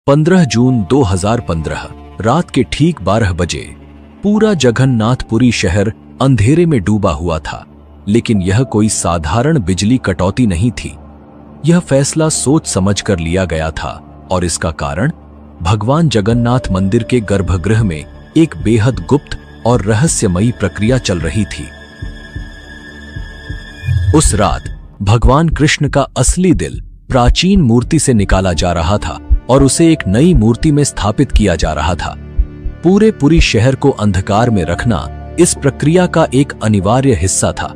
15 जून 2015 रात के ठीक 12 बजे पूरा जगन्नाथपुरी शहर अंधेरे में डूबा हुआ था। लेकिन यह कोई साधारण बिजली कटौती नहीं थी। यह फैसला सोच समझ कर लिया गया था और इसका कारण भगवान जगन्नाथ मंदिर के गर्भगृह में एक बेहद गुप्त और रहस्यमयी प्रक्रिया चल रही थी। उस रात भगवान कृष्ण का असली दिल प्राचीन मूर्ति से निकाला जा रहा था और उसे एक नई मूर्ति में स्थापित किया जा रहा था। पूरे शहर को अंधकार में रखना इस प्रक्रिया का एक अनिवार्य हिस्सा था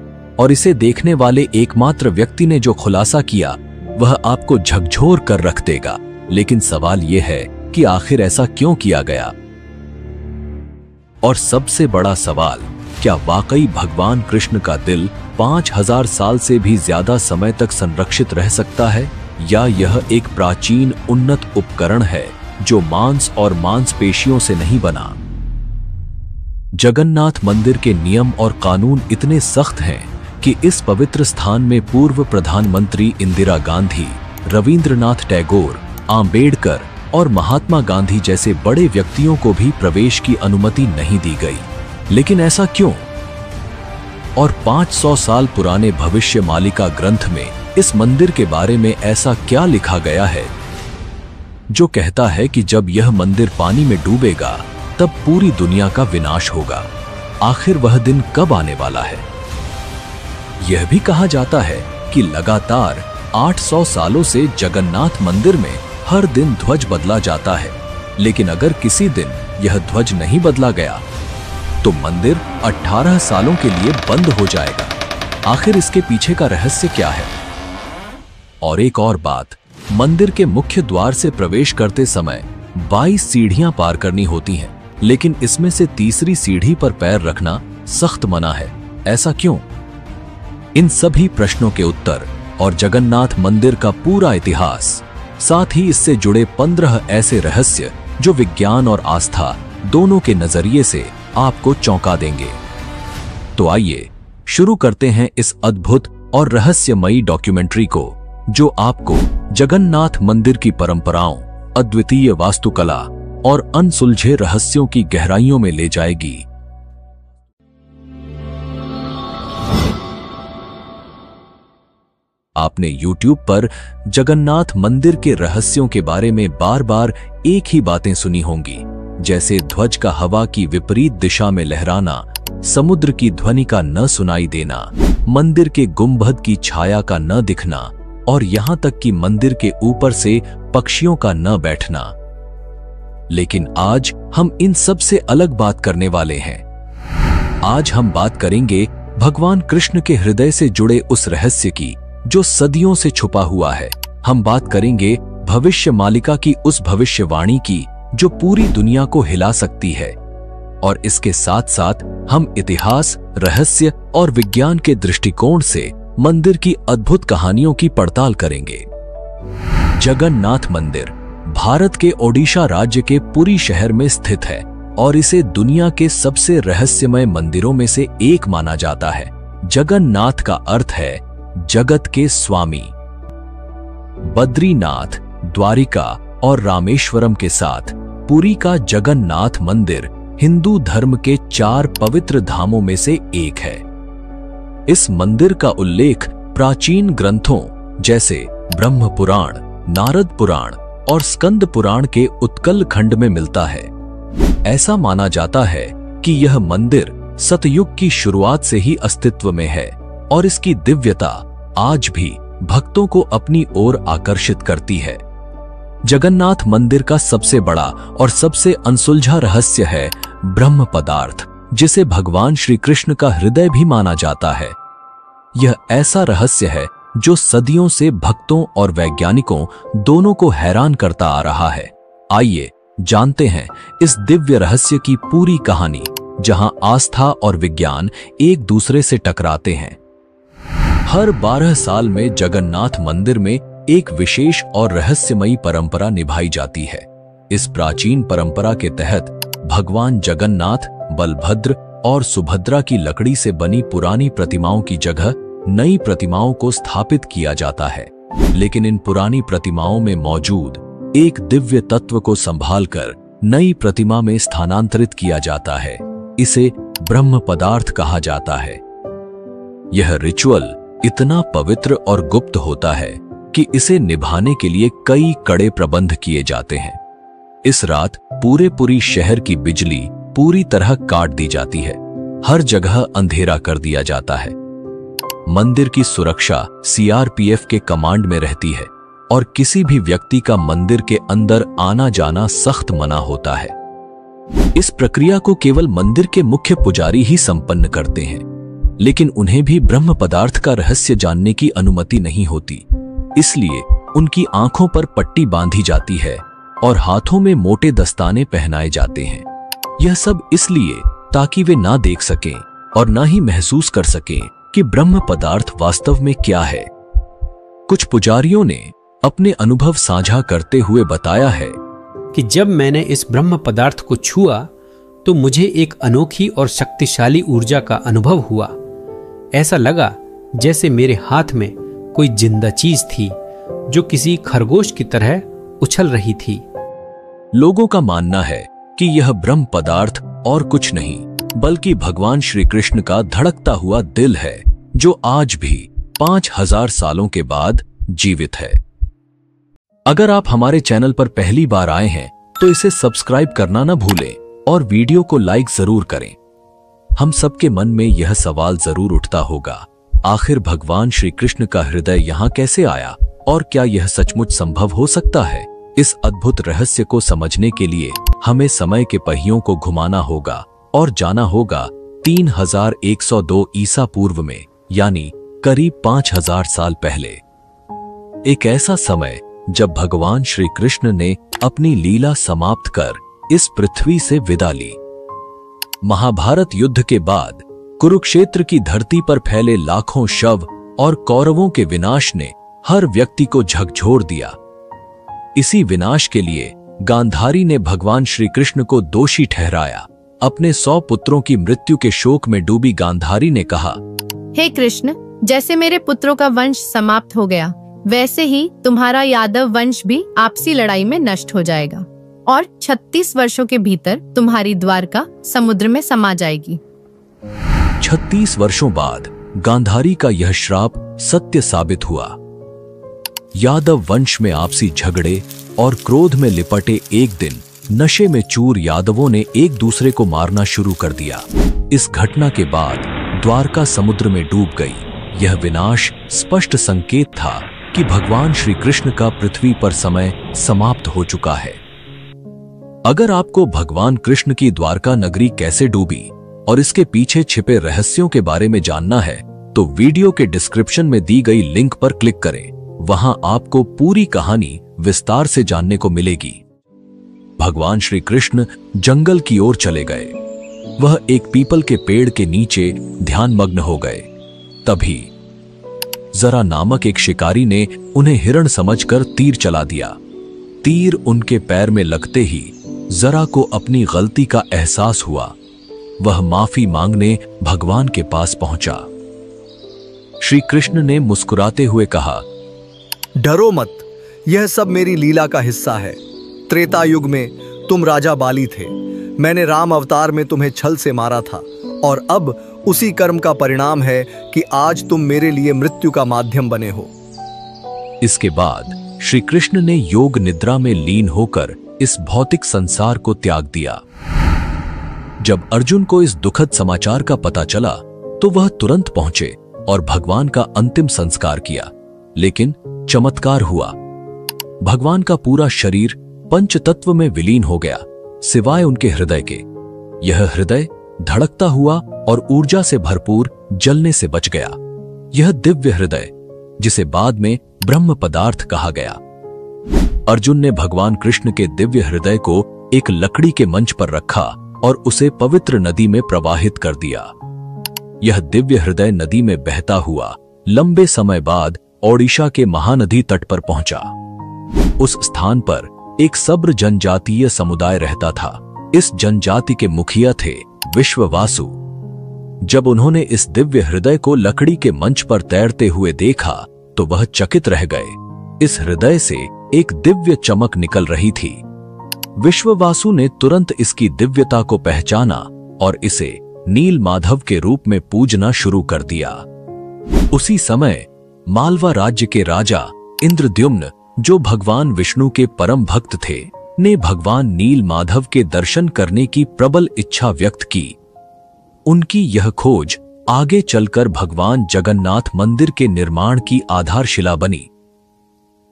और इसे देखने वाले एकमात्र व्यक्ति ने जो खुलासा किया वह आपको झकझोर कर रख देगा। लेकिन सवाल यह है कि आखिर ऐसा क्यों किया गया? और सबसे बड़ा सवाल, क्या वाकई भगवान कृष्ण का दिल 5000 साल से भी ज्यादा समय तक संरक्षित रह सकता है, या यह एक प्राचीन उन्नत उपकरण है जो मांस और मांसपेशियों से नहीं बना? जगन्नाथ मंदिर के नियम और कानून इतने सख्त हैं कि इस पवित्र स्थान में पूर्व प्रधानमंत्री इंदिरा गांधी, रविंद्रनाथ टैगोर, आंबेडकर और महात्मा गांधी जैसे बड़े व्यक्तियों को भी प्रवेश की अनुमति नहीं दी गई। लेकिन ऐसा क्यों? और 500 साल पुराने भविष्यमालिका ग्रंथ में इस मंदिर के बारे में ऐसा क्या लिखा गया है जो कहता है कि जब यह मंदिर पानी में डूबेगा तब पूरी दुनिया का विनाश होगा? आखिर वह दिन कब आने वाला है? यह भी कहा जाता है कि लगातार 800 सालों से जगन्नाथ मंदिर में हर दिन ध्वज बदला जाता है। लेकिन अगर किसी दिन यह ध्वज नहीं बदला गया तो मंदिर 18 सालों के लिए बंद हो जाएगा। आखिर इसके पीछे का रहस्य क्या है? और एक और बात, मंदिर के मुख्य द्वार से प्रवेश करते समय 22 सीढ़ियां पार करनी होती हैं, लेकिन इसमें से तीसरी सीढ़ी पर पैर रखना सख्त मना है। ऐसा क्यों? इन सभी प्रश्नों के उत्तर और जगन्नाथ मंदिर का पूरा इतिहास, साथ ही इससे जुड़े 15 ऐसे रहस्य जो विज्ञान और आस्था दोनों के नजरिए से आपको चौंका देंगे। तो आइए शुरू करते हैं इस अद्भुत और रहस्यमयी डॉक्यूमेंट्री को, जो आपको जगन्नाथ मंदिर की परंपराओं, अद्वितीय वास्तुकला और अनसुलझे रहस्यों की गहराइयों में ले जाएगी। आपने YouTube पर जगन्नाथ मंदिर के रहस्यों के बारे में बार बार एक ही बातें सुनी होंगी, जैसे ध्वज का हवा की विपरीत दिशा में लहराना, समुद्र की ध्वनि का न सुनाई देना, मंदिर के गुंबद की छाया का न दिखना और यहां तक कि मंदिर के ऊपर से पक्षियों का न बैठना। लेकिन आज हम इन सब से अलग बात करने वाले हैं। आज हम बात करेंगे भगवान कृष्ण के हृदय से जुड़े उस रहस्य की जो सदियों से छुपा हुआ है। हम बात करेंगे भविष्यमालिका की, उस भविष्यवाणी की जो पूरी दुनिया को हिला सकती है। और इसके साथ साथ हम इतिहास, रहस्य और विज्ञान के दृष्टिकोण से मंदिर की अद्भुत कहानियों की पड़ताल करेंगे। जगन्नाथ मंदिर भारत के ओडिशा राज्य के पुरी शहर में स्थित है और इसे दुनिया के सबसे रहस्यमय मंदिरों में से एक माना जाता है। जगन्नाथ का अर्थ है जगत के स्वामी। बद्रीनाथ, द्वारिका और रामेश्वरम के साथ पुरी का जगन्नाथ मंदिर हिंदू धर्म के 4 पवित्र धामों में से एक है। इस मंदिर का उल्लेख प्राचीन ग्रंथों जैसे ब्रह्म पुराण, नारद पुराण और स्कंद पुराण के उत्कल खंड में मिलता है। ऐसा माना जाता है कि यह मंदिर सतयुग की शुरुआत से ही अस्तित्व में है और इसकी दिव्यता आज भी भक्तों को अपनी ओर आकर्षित करती है। जगन्नाथ मंदिर का सबसे बड़ा और सबसे अनसुलझा रहस्य है ब्रह्म पदार्थ, जिसे भगवान श्री कृष्ण का हृदय भी माना जाता है। यह ऐसा रहस्य है जो सदियों से भक्तों और वैज्ञानिकों दोनों को हैरान करता आ रहा है। आइए जानते हैं इस दिव्य रहस्य की पूरी कहानी, जहां आस्था और विज्ञान एक दूसरे से टकराते हैं। हर 12 साल में जगन्नाथ मंदिर में एक विशेष और रहस्यमयी परंपरा निभाई जाती है। इस प्राचीन परंपरा के तहत भगवान जगन्नाथ, बलभद्र और सुभद्रा की लकड़ी से बनी पुरानी प्रतिमाओं की जगह नई प्रतिमाओं को स्थापित किया जाता है। लेकिन इन पुरानी प्रतिमाओं में मौजूद एक दिव्य तत्व को संभालकर नई प्रतिमा में स्थानांतरित किया जाता है। इसे ब्रह्म पदार्थ कहा जाता है। यह रिचुअल इतना पवित्र और गुप्त होता है कि इसे निभाने के लिए कई कड़े प्रबंध किए जाते हैं। इस रात पूरी शहर की बिजली पूरी तरह काट दी जाती है। हर जगह अंधेरा कर दिया जाता है। मंदिर की सुरक्षा सीआरपीएफ के कमांड में रहती है और किसी भी व्यक्ति का मंदिर के अंदर आना जाना सख्त मना होता है। इस प्रक्रिया को केवल मंदिर के मुख्य पुजारी ही संपन्न करते हैं, लेकिन उन्हें भी ब्रह्म पदार्थ का रहस्य जानने की अनुमति नहीं होती। इसलिए उनकी आंखों पर पट्टी बांधी जाती है और हाथों में मोटे दस्ताने पहनाए जाते हैं। यह सब इसलिए ताकि वे ना देख सकें और ना ही महसूस कर सकें कि ब्रह्म पदार्थ वास्तव में क्या है। कुछ पुजारियों ने अपने अनुभव साझा करते हुए बताया है कि जब मैंने इस ब्रह्म पदार्थ को छुआ तो मुझे एक अनोखी और शक्तिशाली ऊर्जा का अनुभव हुआ। ऐसा लगा जैसे मेरे हाथ में कोई जिंदा चीज थी जो किसी खरगोश की तरह उछल रही थी। लोगों का मानना है कि यह ब्रह्म पदार्थ और कुछ नहीं बल्कि भगवान श्री कृष्ण का धड़कता हुआ दिल है, जो आज भी 5000 सालों के बाद जीवित है। अगर आप हमारे चैनल पर पहली बार आए हैं तो इसे सब्सक्राइब करना न भूलें और वीडियो को लाइक जरूर करें। हम सबके मन में यह सवाल जरूर उठता होगा, आखिर भगवान श्री कृष्ण का हृदय यहाँ कैसे आया और क्या यह सचमुच संभव हो सकता है? इस अद्भुत रहस्य को समझने के लिए हमें समय के पहियों को घुमाना होगा और जाना होगा 3102 ईसा पूर्व में, यानी करीब 5000 साल पहले। एक ऐसा समय जब भगवान श्री कृष्ण ने अपनी लीला समाप्त कर इस पृथ्वी से विदा ली। महाभारत युद्ध के बाद कुरुक्षेत्र की धरती पर फैले लाखों शव और कौरवों के विनाश ने हर व्यक्ति को झकझोर दिया। इसी विनाश के लिए गांधारी ने भगवान श्री कृष्ण को दोषी ठहराया। अपने 100 पुत्रों की मृत्यु के शोक में डूबी गांधारी ने कहा, हे कृष्ण, जैसे मेरे पुत्रों का वंश समाप्त हो गया, वैसे ही तुम्हारा यादव वंश भी आपसी लड़ाई में नष्ट हो जाएगा और 36 वर्षों के भीतर तुम्हारी द्वारका समुद्र में समा जाएगी। 36 वर्षों बाद गांधारी का यह श्राप सत्य साबित हुआ। यादव वंश में आपसी झगड़े और क्रोध में लिपटे एक दिन नशे में चूर यादवों ने एक दूसरे को मारना शुरू कर दिया। इस घटना के बाद द्वारका समुद्र में डूब गई। यह विनाश स्पष्ट संकेत था कि भगवान श्री कृष्ण का पृथ्वी पर समय समाप्त हो चुका है। अगर आपको भगवान कृष्ण की द्वारका नगरी कैसे डूबी और इसके पीछे छिपे रहस्यों के बारे में जानना है तो वीडियो के डिस्क्रिप्शन में दी गई लिंक पर क्लिक करें। वहां आपको पूरी कहानी विस्तार से जानने को मिलेगी। भगवान श्री कृष्ण जंगल की ओर चले गए। वह एक पीपल के पेड़ के नीचे ध्यानमग्न हो गए। तभी जरा नामक एक शिकारी ने उन्हें हिरण समझकर तीर चला दिया। तीर उनके पैर में लगते ही जरा को अपनी गलती का एहसास हुआ। वह माफी मांगने भगवान के पास पहुंचा। श्री कृष्ण ने मुस्कुराते हुए कहा, डरो मत, यह सब मेरी लीला का हिस्सा है। त्रेता युग में तुम राजा बाली थे। मैंने राम अवतार में तुम्हें छल से मारा था और अब उसी कर्म का परिणाम है कि आज तुम मेरे लिए मृत्यु का माध्यम बने हो। इसके बाद श्री कृष्ण ने योग निद्रा में लीन होकर इस भौतिक संसार को त्याग दिया। जब अर्जुन को इस दुखद समाचार का पता चला तो वह तुरंत पहुंचे और भगवान का अंतिम संस्कार किया। लेकिन चमत्कार हुआ। भगवान का पूरा शरीर पंच तत्व में विलीन हो गया, सिवाय उनके हृदय के। यह हृदय धड़कता हुआ और ऊर्जा से भरपूर जलने से बच गया। यह दिव्य हृदय, जिसे बाद में ब्रह्म पदार्थ कहा गया। अर्जुन ने भगवान कृष्ण के दिव्य हृदय को एक लकड़ी के मंच पर रखा और उसे पवित्र नदी में प्रवाहित कर दिया। यह दिव्य हृदय नदी में बहता हुआ लंबे समय बाद ओडिशा के महानदी तट पर पहुंचा। उस स्थान पर एक सब्र जनजातीय समुदाय रहता था। इस जनजाति के मुखिया थे विश्ववासु। जब उन्होंने इस दिव्य हृदय को लकड़ी के मंच पर तैरते हुए देखा तो वह चकित रह गए। इस हृदय से एक दिव्य चमक निकल रही थी। विश्ववासु ने तुरंत इसकी दिव्यता को पहचाना और इसे नील माधव के रूप में पूजना शुरू कर दिया। उसी समय मालवा राज्य के राजा इंद्रद्युम्न, जो भगवान विष्णु के परम भक्त थे, ने भगवान नील माधव के दर्शन करने की प्रबल इच्छा व्यक्त की। उनकी यह खोज आगे चलकर भगवान जगन्नाथ मंदिर के निर्माण की आधारशिला बनी।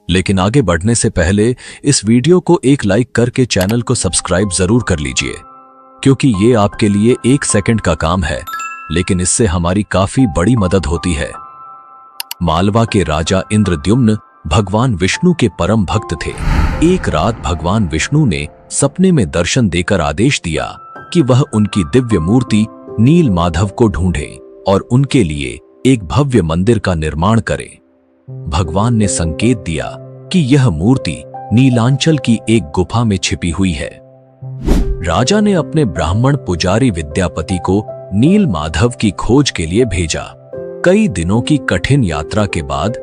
लेकिन आगे बढ़ने से पहले इस वीडियो को एक लाइक करके चैनल को सब्सक्राइब जरूर कर लीजिए, क्योंकि ये आपके लिए 1 सेकंड का काम है, लेकिन इससे हमारी काफी बड़ी मदद होती है। मालवा के राजा इंद्रद्युम्न भगवान विष्णु के परम भक्त थे। एक रात भगवान विष्णु ने सपने में दर्शन देकर आदेश दिया कि वह उनकी दिव्य मूर्ति नील माधव को ढूंढे और उनके लिए एक भव्य मंदिर का निर्माण करे। भगवान ने संकेत दिया कि यह मूर्ति नीलांचल की एक गुफा में छिपी हुई है। राजा ने अपने ब्राह्मण पुजारी विद्यापति को नील माधव की खोज के लिए भेजा। कई दिनों की कठिन यात्रा के बाद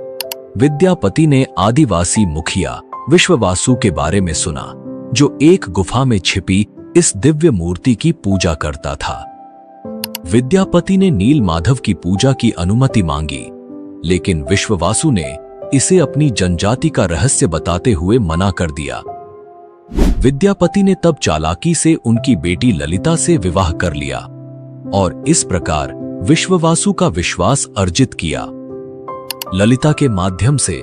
विद्यापति ने आदिवासी मुखिया विश्ववासु के बारे में सुना, जो एक गुफा में छिपी इस दिव्य मूर्ति की पूजा करता था। विद्यापति ने नील माधव की पूजा की अनुमति मांगी, लेकिन विश्ववासु ने इसे अपनी जनजाति का रहस्य बताते हुए मना कर दिया। विद्यापति ने तब चालाकी से उनकी बेटी ललिता से विवाह कर लिया और इस प्रकार विश्ववासु का विश्वास अर्जित किया। ललिता के माध्यम से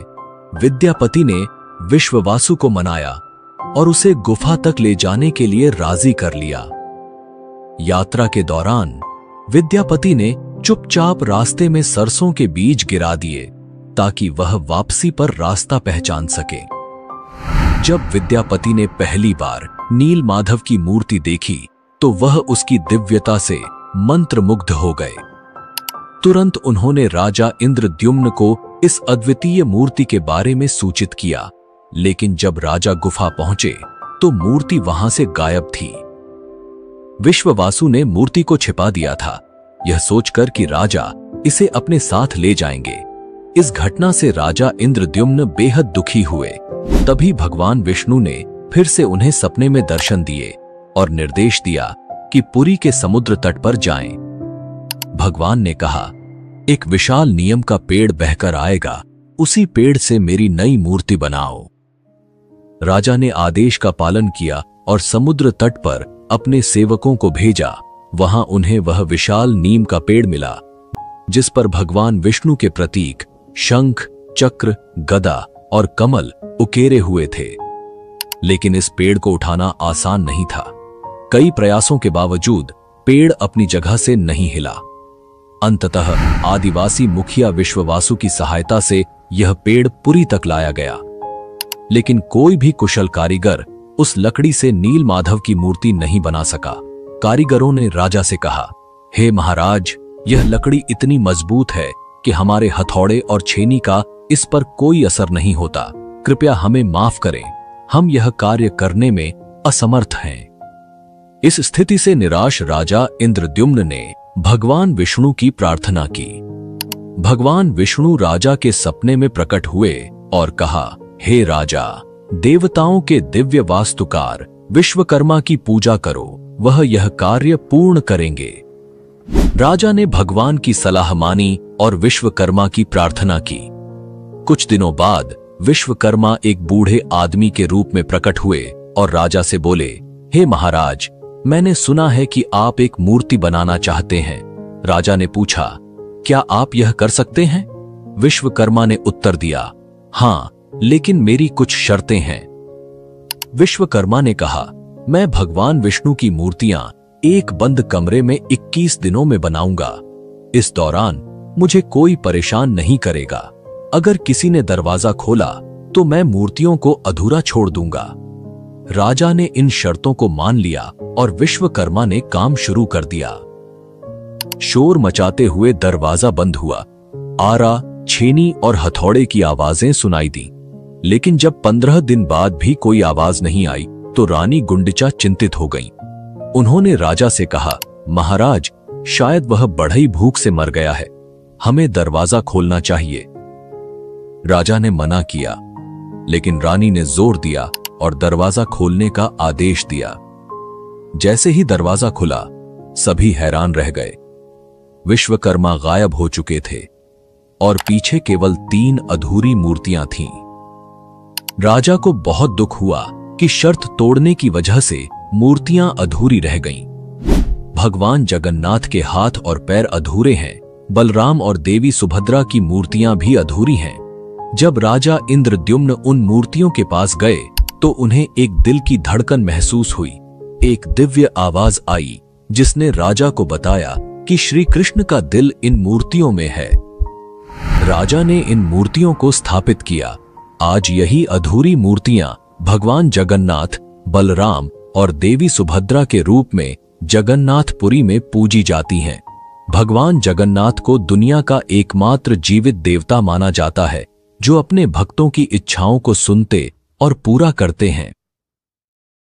विद्यापति ने विश्ववासु को मनाया और उसे गुफा तक ले जाने के लिए राजी कर लिया। यात्रा के दौरान विद्यापति ने चुपचाप रास्ते में सरसों के बीज गिरा दिए ताकि वह वापसी पर रास्ता पहचान सके। जब विद्यापति ने पहली बार नील माधव की मूर्ति देखी तो वह उसकी दिव्यता से मंत्रमुग्ध हो गए। तुरंत उन्होंने राजा इंद्रद्युम्न को इस अद्वितीय मूर्ति के बारे में सूचित किया, लेकिन जब राजा गुफा पहुंचे तो मूर्ति वहां से गायब थी। विश्ववासु ने मूर्ति को छिपा दिया था, यह सोचकर कि राजा इसे अपने साथ ले जाएंगे। इस घटना से राजा इंद्रद्युम्न बेहद दुखी हुए। तभी भगवान विष्णु ने फिर से उन्हें सपने में दर्शन दिए और निर्देश दिया कि पुरी के समुद्र तट पर जाएं। भगवान ने कहा, एक विशाल नीम का पेड़ बहकर आएगा, उसी पेड़ से मेरी नई मूर्ति बनाओ। राजा ने आदेश का पालन किया और समुद्र तट पर अपने सेवकों को भेजा। वहां उन्हें वह विशाल नीम का पेड़ मिला, जिस पर भगवान विष्णु के प्रतीक शंख, चक्र, गदा और कमल उकेरे हुए थे। लेकिन इस पेड़ को उठाना आसान नहीं था। कई प्रयासों के बावजूद पेड़ अपनी जगह से नहीं हिला। अंततः आदिवासी मुखिया विश्ववासु की सहायता से यह पेड़ पुरी तक लाया गया, लेकिन कोई भी कुशल कारीगर उस लकड़ी से नील माधव की मूर्ति नहीं बना सका। कारीगरों ने राजा से कहा, हे महाराज, यह लकड़ी इतनी मजबूत है कि हमारे हथौड़े और छेनी का इस पर कोई असर नहीं होता। कृपया हमें माफ करें, हम यह कार्य करने में असमर्थ हैं। इस स्थिति से निराश राजा इंद्रद्युम्न ने भगवान विष्णु की प्रार्थना की। भगवान विष्णु राजा के सपने में प्रकट हुए और कहा, हे राजा, देवताओं के दिव्य वास्तुकार विश्वकर्मा की पूजा करो, वह यह कार्य पूर्ण करेंगे। राजा ने भगवान की सलाह मानी और विश्वकर्मा की प्रार्थना की। कुछ दिनों बाद विश्वकर्मा एक बूढ़े आदमी के रूप में प्रकट हुए और राजा से बोले, हे महाराज, मैंने सुना है कि आप एक मूर्ति बनाना चाहते हैं। राजा ने पूछा, क्या आप यह कर सकते हैं? विश्वकर्मा ने उत्तर दिया, हां, लेकिन मेरी कुछ शर्तें हैं। विश्वकर्मा ने कहा, मैं भगवान विष्णु की मूर्तियां एक बंद कमरे में 21 दिनों में बनाऊंगा। इस दौरान मुझे कोई परेशान नहीं करेगा। अगर किसी ने दरवाजा खोला तो मैं मूर्तियों को अधूरा छोड़ दूंगा। राजा ने इन शर्तों को मान लिया और विश्वकर्मा ने काम शुरू कर दिया। शोर मचाते हुए दरवाजा बंद हुआ। आरा, छेनी और हथौड़े की आवाजें सुनाई दी, लेकिन जब 15 दिन बाद भी कोई आवाज नहीं आई तो रानी गुंडिचा चिंतित हो गईं। उन्होंने राजा से कहा, महाराज, शायद वह बढ़ई भूख से मर गया है, हमें दरवाजा खोलना चाहिए। राजा ने मना किया, लेकिन रानी ने जोर दिया और दरवाजा खोलने का आदेश दिया। जैसे ही दरवाजा खुला, सभी हैरान रह गए। विश्वकर्मा गायब हो चुके थे और पीछे केवल 3 अधूरी मूर्तियां थीं। राजा को बहुत दुख हुआ कि शर्त तोड़ने की वजह से मूर्तियां अधूरी रह गईं। भगवान जगन्नाथ के हाथ और पैर अधूरे हैं, बलराम और देवी सुभद्रा की मूर्तियां भी अधूरी हैं। जब राजा इंद्रद्युम्न उन मूर्तियों के पास गए तो उन्हें एक दिल की धड़कन महसूस हुई। एक दिव्य आवाज आई जिसने राजा को बताया कि श्री कृष्ण का दिल इन मूर्तियों में है। राजा ने इन मूर्तियों को स्थापित किया। आज यही अधूरी मूर्तियां भगवान जगन्नाथ, बलराम और देवी सुभद्रा के रूप में जगन्नाथपुरी में पूजी जाती हैं। भगवान जगन्नाथ को दुनिया का एकमात्र जीवित देवता माना जाता है, जो अपने भक्तों की इच्छाओं को सुनते और पूरा करते हैं।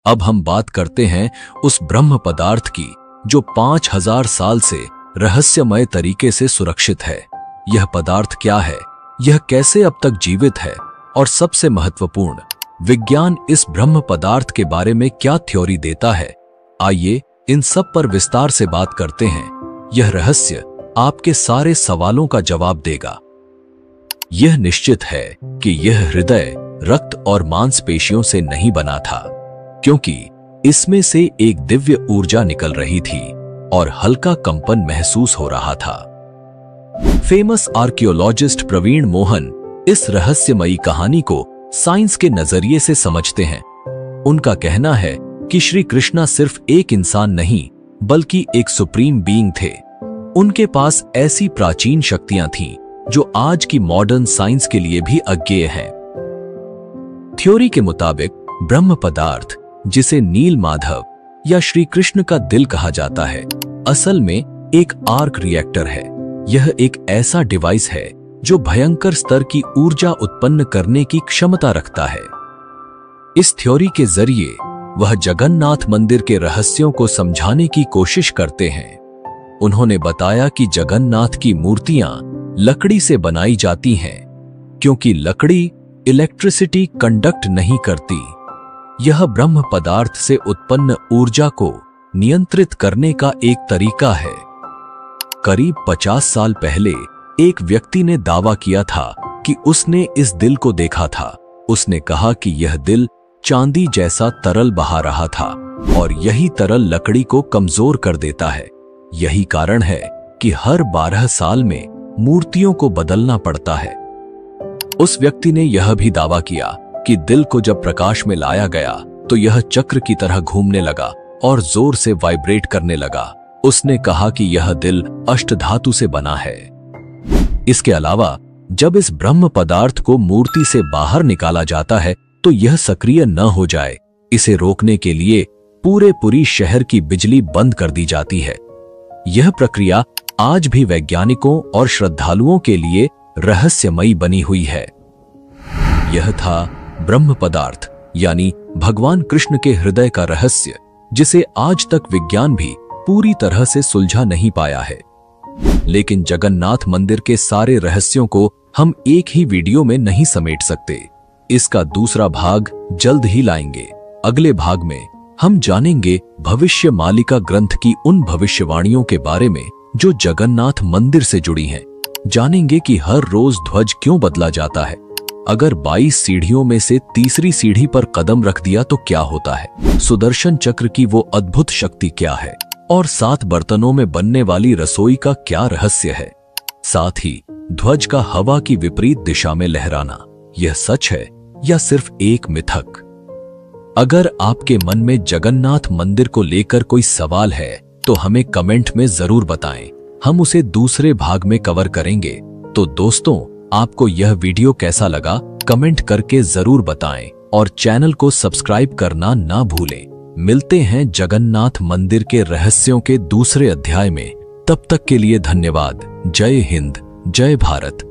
अब हम बात करते हैं उस ब्रह्म पदार्थ की जो 5000 साल से रहस्यमय तरीके से सुरक्षित है। यह पदार्थ क्या है, यह कैसे अब तक जीवित है, और सबसे महत्वपूर्ण, विज्ञान इस ब्रह्म पदार्थ के बारे में क्या थ्योरी देता है। आइए इन सब पर विस्तार से बात करते हैं। यह रहस्य आपके सारे सवालों का जवाब देगा। यह निश्चित है कि यह हृदय, रक्त और मांसपेशियों से नहीं बना था, क्योंकि इसमें से एक दिव्य ऊर्जा निकल रही थी और हल्का कंपन महसूस हो रहा था। फेमस आर्कियोलॉजिस्ट प्रवीण मोहन इस रहस्यमयी कहानी को साइंस के नजरिए से समझते हैं। उनका कहना है कि श्री कृष्णा सिर्फ एक इंसान नहीं, बल्कि एक सुप्रीम बीइंग थे। उनके पास ऐसी प्राचीन शक्तियां थीं जो आज की मॉडर्न साइंस के लिए भी अज्ञेय हैं। थ्योरी के मुताबिक ब्रह्म पदार्थ, जिसे नील माधव या श्री कृष्ण का दिल कहा जाता है, असल में एक आर्क रिएक्टर है। यह एक ऐसा डिवाइस है जो भयंकर स्तर की ऊर्जा उत्पन्न करने की क्षमता रखता है। इस थ्योरी के जरिए वह जगन्नाथ मंदिर के रहस्यों को समझाने की कोशिश करते हैं। उन्होंने बताया कि जगन्नाथ की मूर्तियां लकड़ी से बनाई जाती हैं, क्योंकि लकड़ी इलेक्ट्रिसिटी कंडक्ट नहीं करती। यह ब्रह्म पदार्थ से उत्पन्न ऊर्जा को नियंत्रित करने का एक तरीका है। करीब 50 साल पहले एक व्यक्ति ने दावा किया था कि उसने इस दिल को देखा था। उसने कहा कि यह दिल चांदी जैसा तरल बहा रहा था और यही तरल लकड़ी को कमजोर कर देता है। यही कारण है कि हर 12 साल में मूर्तियों को बदलना पड़ता है। उस व्यक्ति ने यह भी दावा किया कि दिल को जब प्रकाश में लाया गया तो यह चक्र की तरह घूमने लगा और जोर से वाइब्रेट करने लगा। उसने कहा कि यह दिल अष्टधातु से बना है। इसके अलावा जब इस ब्रह्म पदार्थ को मूर्ति से बाहर निकाला जाता है तो यह सक्रिय न हो जाए, इसे रोकने के लिए पूरे शहर की बिजली बंद कर दी जाती है। यह प्रक्रिया आज भी वैज्ञानिकों और श्रद्धालुओं के लिए रहस्यमयी बनी हुई है। यह था ब्रह्म पदार्थ यानी भगवान कृष्ण के हृदय का रहस्य, जिसे आज तक विज्ञान भी पूरी तरह से सुलझा नहीं पाया है। लेकिन जगन्नाथ मंदिर के सारे रहस्यों को हम एक ही वीडियो में नहीं समेट सकते। इसका दूसरा भाग जल्द ही लाएंगे। अगले भाग में हम जानेंगे भविष्य मालिका ग्रंथ की उन भविष्यवाणियों के बारे में जो जगन्नाथ मंदिर से जुड़ी हैं। जानेंगे कि हर रोज ध्वज क्यों बदला जाता है, अगर 22 सीढ़ियों में से तीसरी सीढ़ी पर कदम रख दिया तो क्या होता है, सुदर्शन चक्र की वो अद्भुत शक्ति क्या है, और 7 बर्तनों में बनने वाली रसोई का क्या रहस्य है। साथ ही ध्वज का हवा की विपरीत दिशा में लहराना, यह सच है या सिर्फ एक मिथक। अगर आपके मन में जगन्नाथ मंदिर को लेकर कोई सवाल है तो हमें कमेंट में जरूर बताएं, हम उसे दूसरे भाग में कवर करेंगे। तो दोस्तों, आपको यह वीडियो कैसा लगा कमेंट करके जरूर बताएं और चैनल को सब्सक्राइब करना ना भूलें। मिलते हैं जगन्नाथ मंदिर के रहस्यों के दूसरे अध्याय में। तब तक के लिए धन्यवाद। जय हिंद, जय भारत।